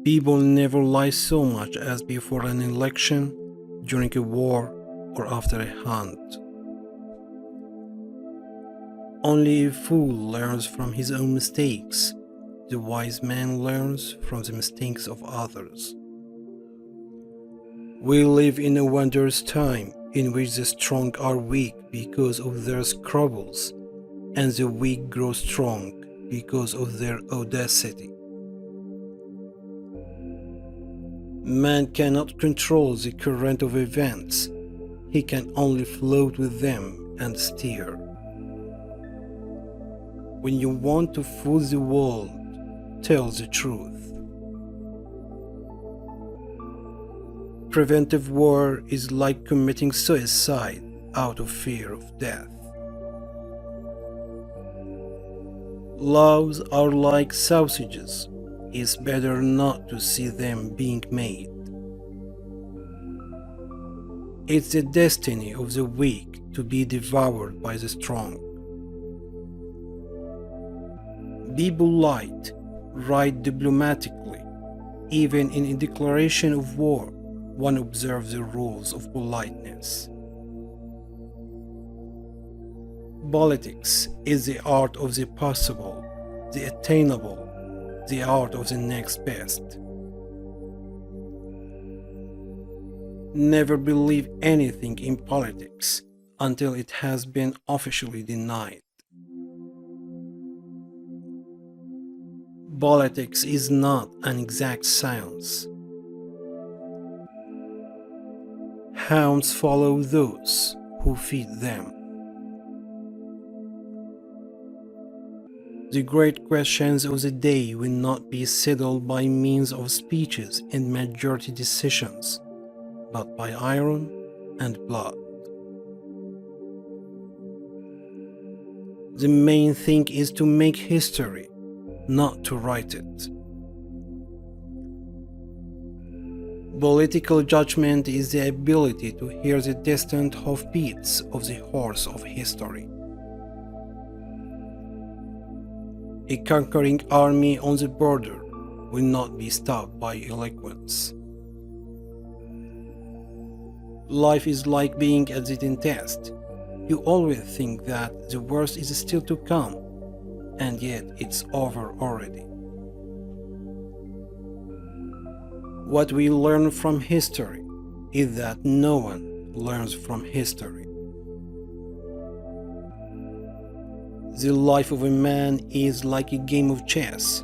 People never lie so much as before an election, during a war, or after a hunt. Only a fool learns from his own mistakes. The wise man learns from the mistakes of others. We live in a wondrous time in which the strong are weak because of their scruples, and the weak grow strong because of their audacity. Man cannot control the current of events. He can only float with them and steer. When you want to fool the world, tell the truth. Preventive war is like committing suicide out of fear of death. Laws are like sausages. It's better not to see them being made. It's the destiny of the weak to be devoured by the strong. Be polite, write diplomatically. Even in a declaration of war, one observes the rules of politeness. Politics is the art of the possible, the attainable, the art of the next best. Never believe anything in politics until it has been officially denied. Politics is not an exact science. Hounds follow those who feed them. The great questions of the day will not be settled by means of speeches and majority decisions, but by iron and blood. The main thing is to make history, not to write it. Political judgment is the ability to hear the distant hoofbeats of the horse of history. A conquering army on the border will not be stopped by eloquence. Life is like being at the dentist. You always think that the worst is still to come, and yet it's over already. What we learn from history is that no one learns from history. The life of a man is like a game of chess,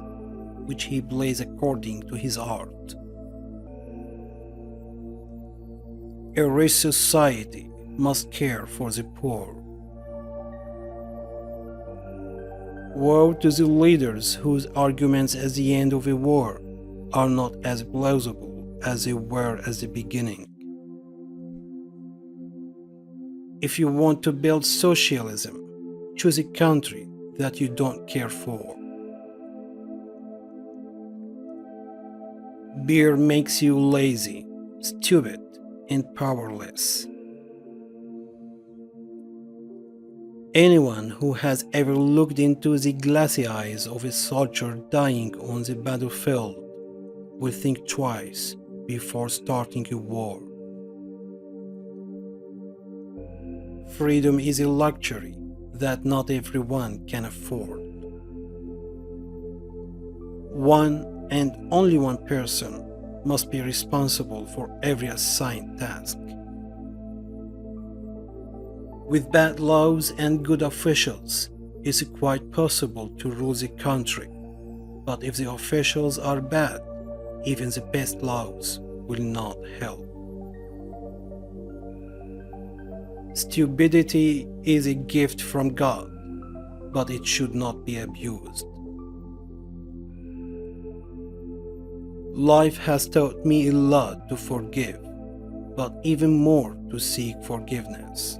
which he plays according to his art. A rich society must care for the poor. Woe to the leaders whose arguments at the end of a war are not as plausible as they were at the beginning. If you want to build socialism, choose a country that you don't care for. Beer makes you lazy, stupid, and powerless. Anyone who has ever looked into the glassy eyes of a soldier dying on the battlefield will think twice before starting a war. Freedom is a luxury that not everyone can afford. One and only one person must be responsible for every assigned task. With bad laws and good officials, it's quite possible to rule the country, but if the officials are bad, even the best laws will not help. Stupidity is a gift from God, but it should not be abused. Life has taught me a lot to forgive, but even more to seek forgiveness.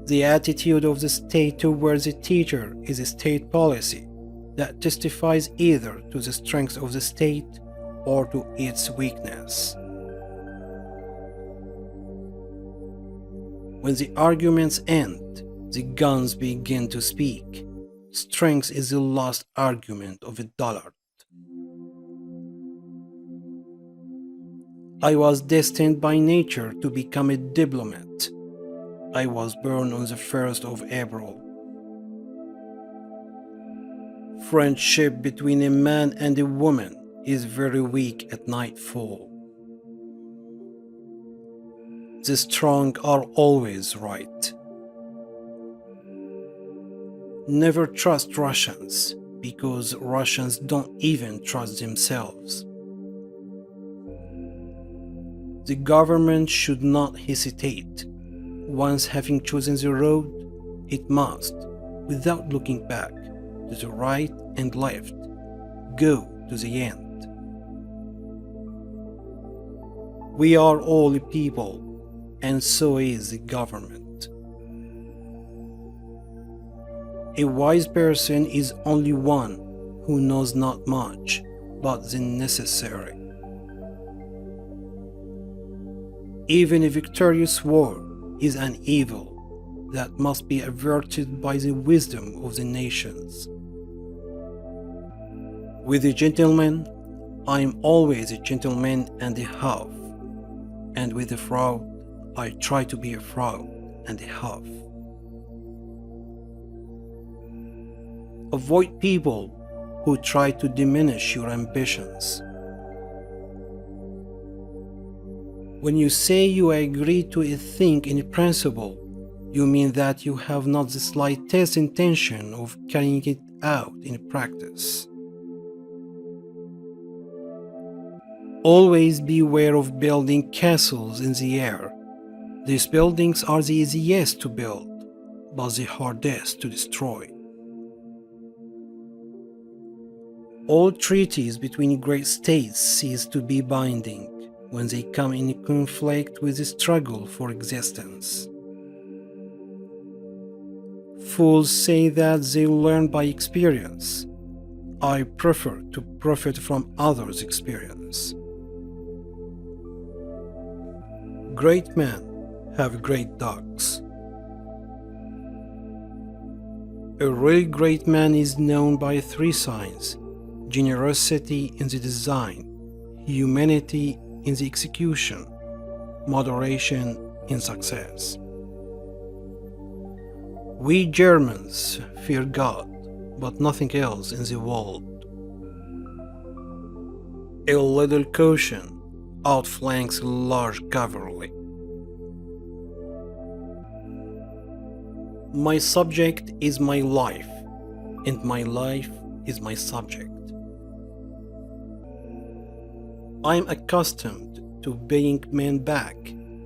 The attitude of the state towards the teacher is a state policy that testifies either to the strength of the state or to its weakness. When the arguments end, the guns begin to speak. Strength is the last argument of a dullard. I was destined by nature to become a diplomat. I was born on the 1st of April. Friendship between a man and a woman is very weak at nightfall. The strong are always right. Never trust Russians, because Russians don't even trust themselves. The government should not hesitate. Once having chosen the road, it must, without looking back, to the right and left, go to the end. We are all a people, and so is the government. A wise person is only one who knows not much, but the necessary. Even a victorious war is an evil that must be averted by the wisdom of the nations. With a gentleman, I am always a gentleman and a half, and with a fraud, I try to be a fraud and a half. Avoid people who try to diminish your ambitions. When you say you agree to a thing in principle, you mean that you have not the slightest intention of carrying it out in practice. Always beware of building castles in the air. These buildings are the easiest to build, but the hardest to destroy. All treaties between great states cease to be binding when they come in conflict with the struggle for existence. Fools say that they learn by experience. I prefer to profit from others' experience. Great men have great dogs. A really great man is known by 3 signs: generosity in the design, humanity in the execution, moderation in success. We Germans fear God, but nothing else in the world. A little caution outflanks large cavalry. My subject is my life, and my life is my subject. I am accustomed to paying men back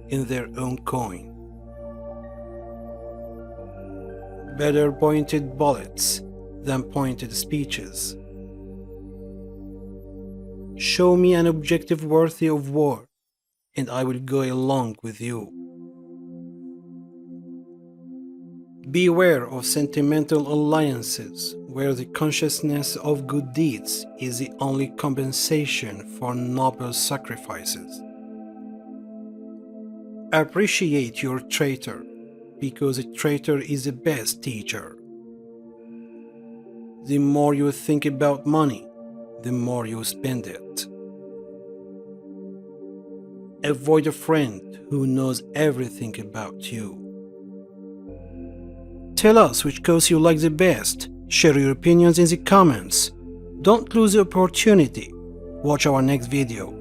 in their own coin. Better pointed bullets than pointed speeches. Show me an objective worthy of war, and I will go along with you. Beware of sentimental alliances where the consciousness of good deeds is the only compensation for noble sacrifices. Appreciate your traitor, because a traitor is the best teacher. The more you think about money, the more you spend it. Avoid a friend who knows everything about you. Tell us which course you like the best. Share your opinions in the comments. Don't lose the opportunity. Watch our next video.